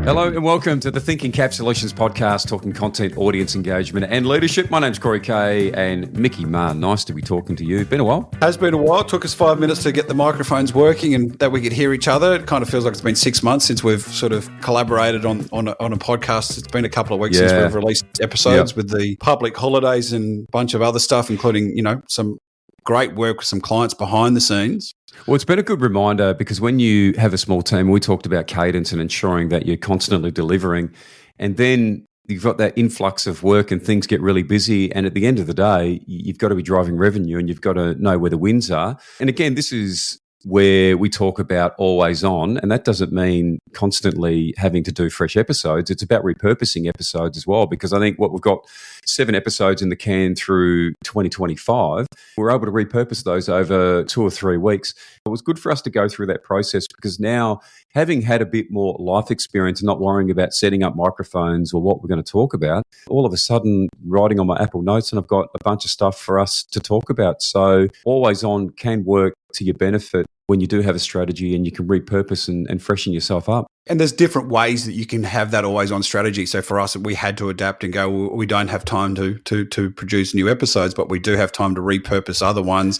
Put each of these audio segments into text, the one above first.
Hello and welcome to the Thinking Cap Solutions podcast, talking content, audience engagement and leadership. My name's Kay and Mickey Maher. Nice to be talking to you. Been a while. Has been a while. It took us 5 minutes to get the microphones working and that we could hear each other. It kind of feels like it's been 6 months since we've sort of collaborated on a podcast. It's been a couple of weeks since we've released episodes with the public holidays and a bunch of other stuff, including, some great work with some clients behind the scenes. Well, it's been a good reminder because when you have a small team, we talked about cadence and ensuring that you're constantly delivering, and then you've got that influx of work and things get really busy. And at the end of the day, you've got to be driving revenue and you've got to know where the wins are. And again, this is where we talk about always on, and that doesn't mean constantly having to do fresh episodes. It's about repurposing episodes as well, because I think what we've got 7 episodes in the can through 2025, we're able to repurpose those over 2 or 3 weeks. It was good for us to go through that process because now, having had a bit more life experience and not worrying about setting up microphones or what we're going to talk about, all of a sudden writing on my Apple Notes and I've got a bunch of stuff for us to talk about. So always on can work to your benefit when you do have a strategy and you can repurpose and freshen yourself up. And there's different ways that you can have that always on strategy. So for us, we had to adapt and go, well, we don't have time to produce new episodes, but we do have time to repurpose other ones.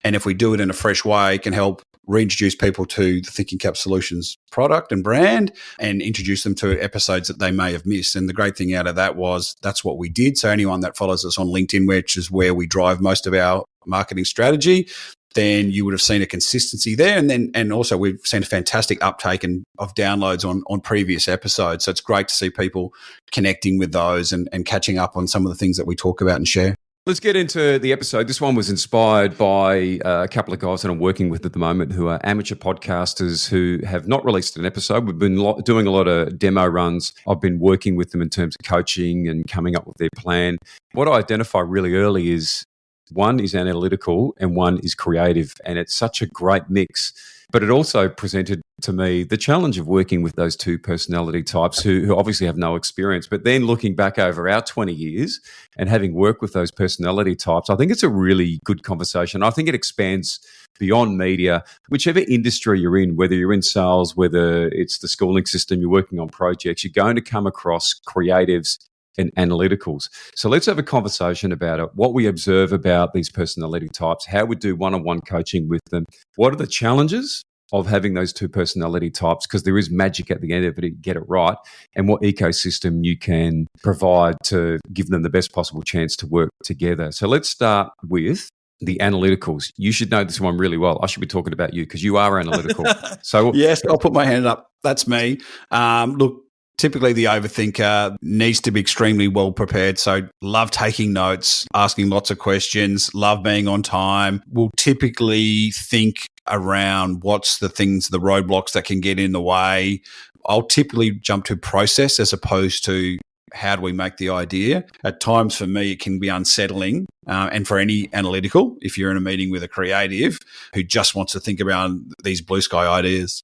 And if we do it in a fresh way, it can help reintroduce people to the Thinking Cap Solutions product and brand and introduce them to episodes that they may have missed. And the great thing out of that was that's what we did. So anyone that follows us on LinkedIn, which is where we drive most of our marketing strategy, then you would have seen a consistency there. And also we've seen a fantastic uptake of downloads on previous episodes. So it's great to see people connecting with those and catching up on some of the things that we talk about and share. Let's get into the episode. This one was inspired by a couple of guys that I'm working with at the moment who are amateur podcasters who have not released an episode. We've been doing a lot of demo runs. I've been working with them in terms of coaching and coming up with their plan. What I identify really early is one is analytical and one is creative, and it's such a great mix. But it also presented to me the challenge of working with those two personality types who obviously have no experience. But then looking back over our 20 years and having worked with those personality types, I think it's a really good conversation. I think it expands beyond media, whichever industry you're in, whether you're in sales, whether it's the schooling system, you're working on projects, you're going to come across creatives and analyticals. So let's have a conversation about it, what we observe about these personality types, how we do one-on-one coaching with them, what are the challenges of having those two personality types, because there is magic at the end of it to get it right, and what ecosystem you can provide to give them the best possible chance to work together. So let's start with the analyticals. You should know this one really well. I should be talking about you because you are analytical. So yes, I'll put my hand up. That's me. Look, typically, the overthinker needs to be extremely well prepared. So love taking notes, asking lots of questions, love being on time. We'll typically think around what's the things, the roadblocks that can get in the way. I'll typically jump to process as opposed to how do we make the idea. At times for me, it can be unsettling. And for any analytical, if you're in a meeting with a creative who just wants to think about these blue sky ideas.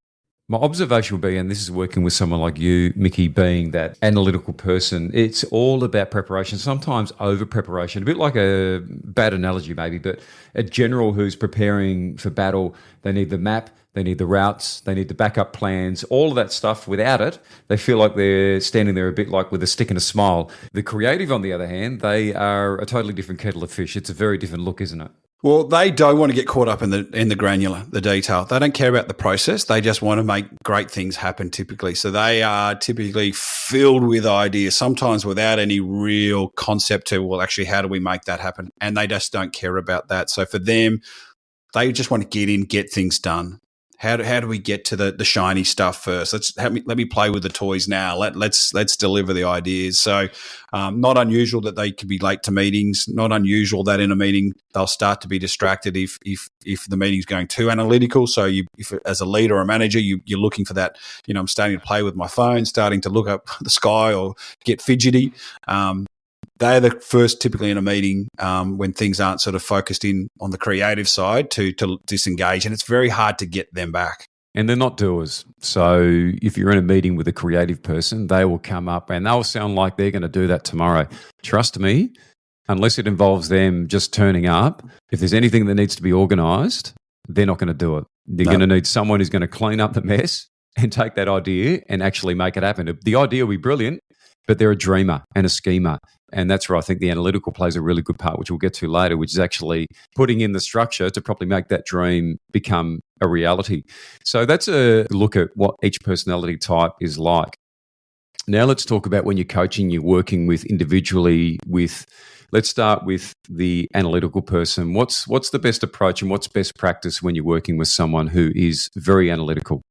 My observation would be, and this is working with someone like you, Mickey, being that analytical person, it's all about preparation, sometimes over preparation, a bit like a bad analogy maybe, but a general who's preparing for battle, they need the map, they need the routes, they need the backup plans, all of that stuff. Without it, they feel like they're standing there a bit like with a stick and a smile. The creative, on the other hand, they are a totally different kettle of fish. It's a very different look, isn't it? Well, they don't want to get caught up in the granular, the detail. They don't care about the process. They just want to make great things happen typically. So they are typically filled with ideas, sometimes without any real concept to, well, actually, how do we make that happen? And they just don't care about that. So for them, they just want to get in, get things done. How do we get to the shiny stuff first? Let me play with the toys now. Let's deliver the ideas. So, not unusual that they could be late to meetings. Not unusual that in a meeting they'll start to be distracted if the meeting's going too analytical. So, if as a leader or a manager you're looking for that, I'm starting to play with my phone, starting to look up the sky or get fidgety. They're the first typically in a meeting when things aren't sort of focused in on the creative side to disengage, and it's very hard to get them back. And they're not doers. So if you're in a meeting with a creative person, they will come up and they'll sound like they're going to do that tomorrow. Trust me, unless it involves them just turning up, if there's anything that needs to be organised, they're not going to do it. They're going to need someone who's going to clean up the mess and take that idea and actually make it happen. The idea will be brilliant, but they're a dreamer and a schemer. And that's where I think the analytical plays a really good part, which we'll get to later, which is actually putting in the structure to properly make that dream become a reality. So that's a look at what each personality type is like. Now let's talk about when you're coaching, you're working with individually with, let's start with the analytical person. What's the best approach and what's best practice when you're working with someone who is very analytical?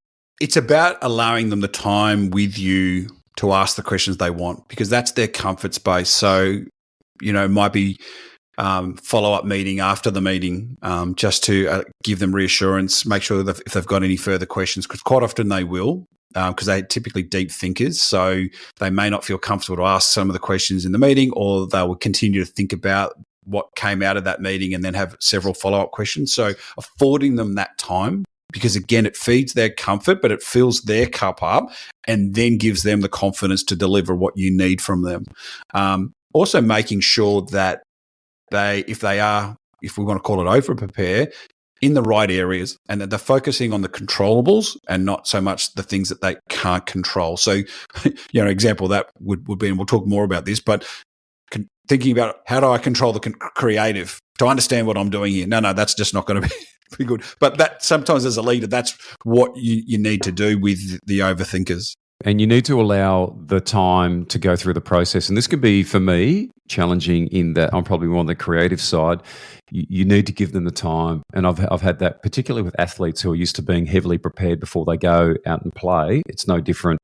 It's about allowing them the time with you to ask the questions they want, because that's their comfort space. So, might be follow-up meeting after the meeting, just to give them reassurance, make sure that if they've got any further questions, because quite often they will, because they're typically deep thinkers. So they may not feel comfortable to ask some of the questions in the meeting, or they will continue to think about what came out of that meeting and then have several follow-up questions. So affording them that time, because again, it feeds their comfort, but it fills their cup up and then gives them the confidence to deliver what you need from them. Also making sure that if we want to call it over prepare, in the right areas, and that they're focusing on the controllables and not so much the things that they can't control. So, example that would be, and we'll talk more about this, but thinking about how do I control the creative to understand what I'm doing here? No, that's just not going to be good. But that sometimes as a leader, that's what you need to do with the overthinkers. And you need to allow the time to go through the process. And this can be, for me, challenging in that I'm probably more on the creative side. You need to give them the time. And I've had that particularly with athletes who are used to being heavily prepared before they go out and play. It's no different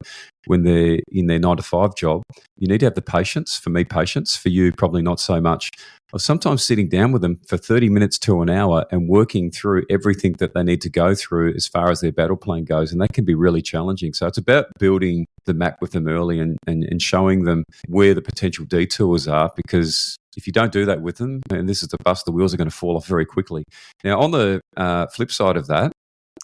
when they're in their 9-to-5 job. You need to have the patience. For me, patience. For you, probably not so much. Of sometimes sitting down with them for 30 minutes to an hour and working through everything that they need to go through as far as their battle plan goes. And that can be really challenging. So it's about building the map with them early and showing them where the potential detours are, because if you don't do that with them, and this is the bus, the wheels are going to fall off very quickly. Now, on the flip side of that,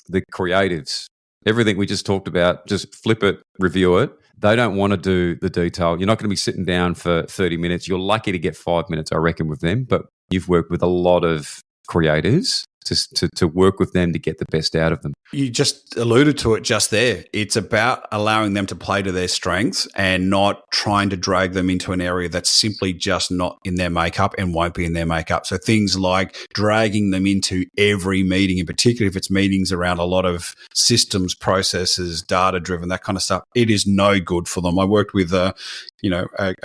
the creatives, everything we just talked about, just flip it, review it. They don't want to do the detail. You're not going to be sitting down for 30 minutes. You're lucky to get 5 minutes, I reckon, with them. But you've worked with a lot of creatives to work with them to get the best out of them. You just alluded to it just there. It's about allowing them to play to their strengths and not trying to drag them into an area that's simply just not in their makeup and won't be in their makeup. So things like dragging them into every meeting, in particular if it's meetings around a lot of systems, processes, data-driven, that kind of stuff, it is no good for them. I worked with a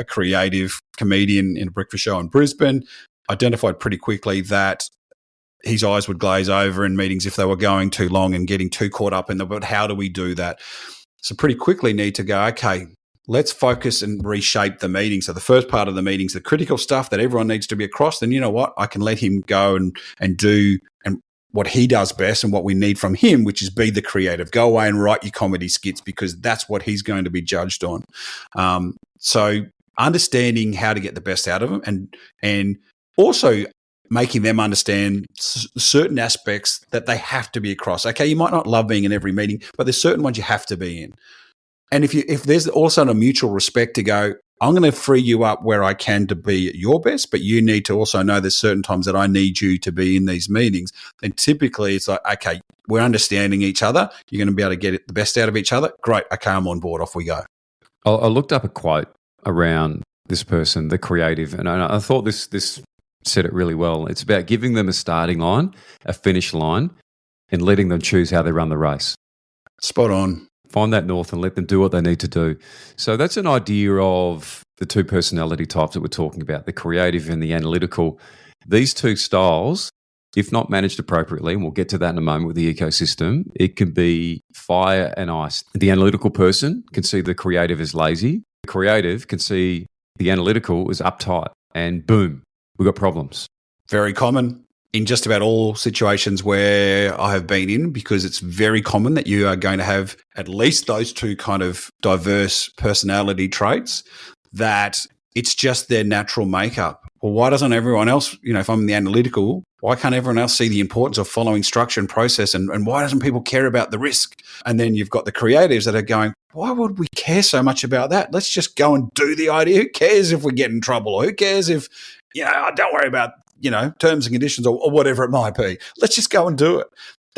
creative comedian in a breakfast show in Brisbane, identified pretty quickly that his eyes would glaze over in meetings if they were going too long and getting too caught up in them. But how do we do that? So pretty quickly need to go, okay, let's focus and reshape the meeting. So the first part of the meeting is the critical stuff that everyone needs to be across. Then you know what? I can let him go and do what he does best and what we need from him, which is be the creative. Go away and write your comedy skits, because that's what he's going to be judged on. So understanding how to get the best out of them and also making them understand certain aspects that they have to be across. Okay, you might not love being in every meeting, but there's certain ones you have to be in. And if there's also a mutual respect to go, I'm going to free you up where I can to be at your best, but you need to also know there's certain times that I need you to be in these meetings. And typically it's like, okay, we're understanding each other. You're going to be able to get the best out of each other. Great. Okay, I'm on board. Off we go. I looked up a quote around this person, the creative, and I thought this said it really well. It's about giving them a starting line, a finish line, and letting them choose how they run the race. Spot on. Find that north and let them do what they need to do. So that's an idea of the two personality types that we're talking about, the creative and the analytical. These two styles, if not managed appropriately, and we'll get to that in a moment with the ecosystem, it can be fire and ice. The analytical person can see the creative as lazy. The creative can see the analytical as uptight, and boom, we've got problems. Very common in just about all situations where I have been in, because it's very common that you are going to have at least those two kind of diverse personality traits, that it's just their natural makeup. Well, why doesn't everyone else, if I'm the analytical, why can't everyone else see the importance of following structure and process? And why doesn't people care about the risk? And then you've got the creatives that are going, why would we care so much about that? Let's just go and do the idea. Who cares if we get in trouble? Or who cares if, don't worry about, terms and conditions or whatever it might be. Let's just go and do it.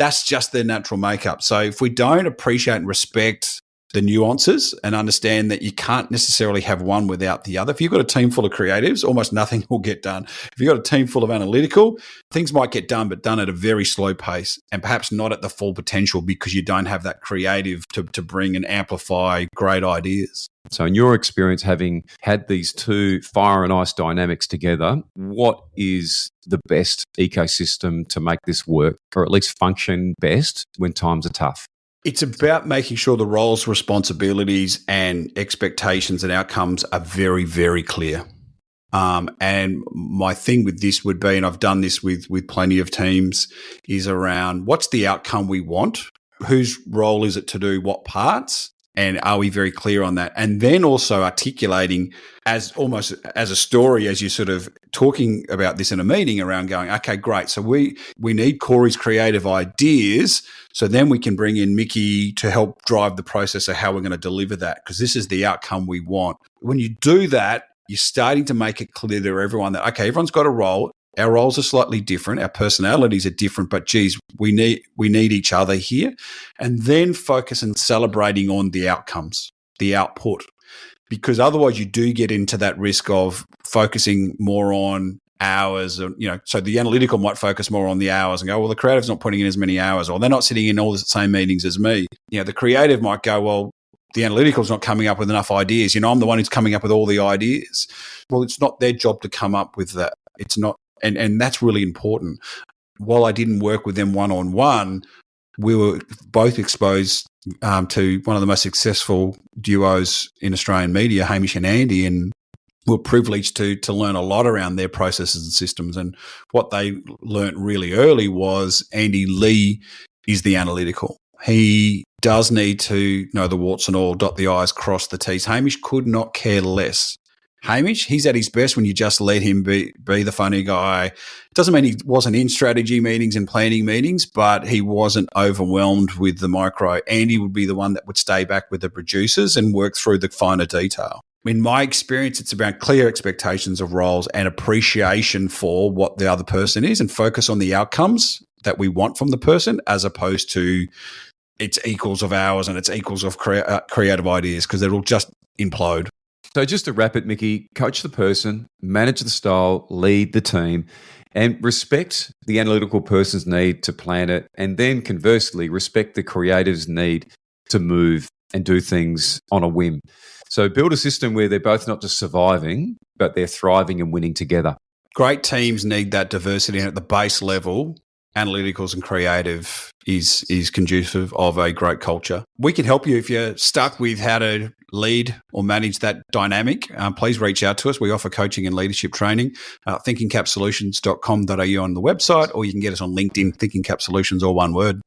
That's just their natural makeup. So if we don't appreciate and respect the nuances and understand that you can't necessarily have one without the other. If you've got a team full of creatives, almost nothing will get done. If you've got a team full of analytical, things might get done, but done at a very slow pace and perhaps not at the full potential because you don't have that creative to bring and amplify great ideas. So in your experience, having had these two fire and ice dynamics together, what is the best ecosystem to make this work, or at least function best when times are tough? It's about making sure the roles, responsibilities, and expectations and outcomes are very, very clear. And my thing with this would be, and I've done this with plenty of teams, is around what's the outcome we want? Whose role is it to do what parts? And are we very clear on that? And then also articulating as almost as a story, as you're sort of talking about this in a meeting around going, okay, great. So we need Corey's creative ideas. So then we can bring in Mickey to help drive the process of how we're going to deliver that, because this is the outcome we want. When you do that, you're starting to make it clear to everyone that, okay, everyone's got a role. Our roles are slightly different. Our personalities are different, but geez, we need each other here. And then focus on celebrating on the outcomes, the output, because otherwise you do get into that risk of focusing more on hours. So the analytical might focus more on the hours and go, well, the creative's not putting in as many hours, or they're not sitting in all the same meetings as me. The creative might go, well, the analytical's not coming up with enough ideas. I'm the one who's coming up with all the ideas. Well, it's not their job to come up with that. It's not. And that's really important. While I didn't work with them one-on-one, we were both exposed to one of the most successful duos in Australian media, Hamish and Andy, and we were privileged to learn a lot around their processes and systems. And what they learnt really early was Andy Lee is the analytical. He does need to know the warts and all, dot the I's, cross the T's. Hamish could not care less. Hamish, he's at his best when you just let him be the funny guy. Doesn't mean he wasn't in strategy meetings and planning meetings, but he wasn't overwhelmed with the micro. Andy would be the one that would stay back with the producers and work through the finer detail. In my experience, it's about clear expectations of roles and appreciation for what the other person is, and focus on the outcomes that we want from the person, as opposed to it's equals of hours and it's equals of creative ideas, because it'll just implode. So just to wrap it, Mickey, coach the person, manage the style, lead the team, and respect the analytical person's need to plan it. And then conversely, respect the creative's need to move and do things on a whim. So build a system where they're both not just surviving, but they're thriving and winning together. Great teams need that diversity, and at the base level, analyticals and creative is conducive of a great culture. We can help you if you're stuck with how to lead or manage that dynamic. Please reach out to us. We offer coaching and leadership training. thinkingcapsolutions.com.au on the website, or you can get us on LinkedIn, Thinking Cap Solutions, all one word.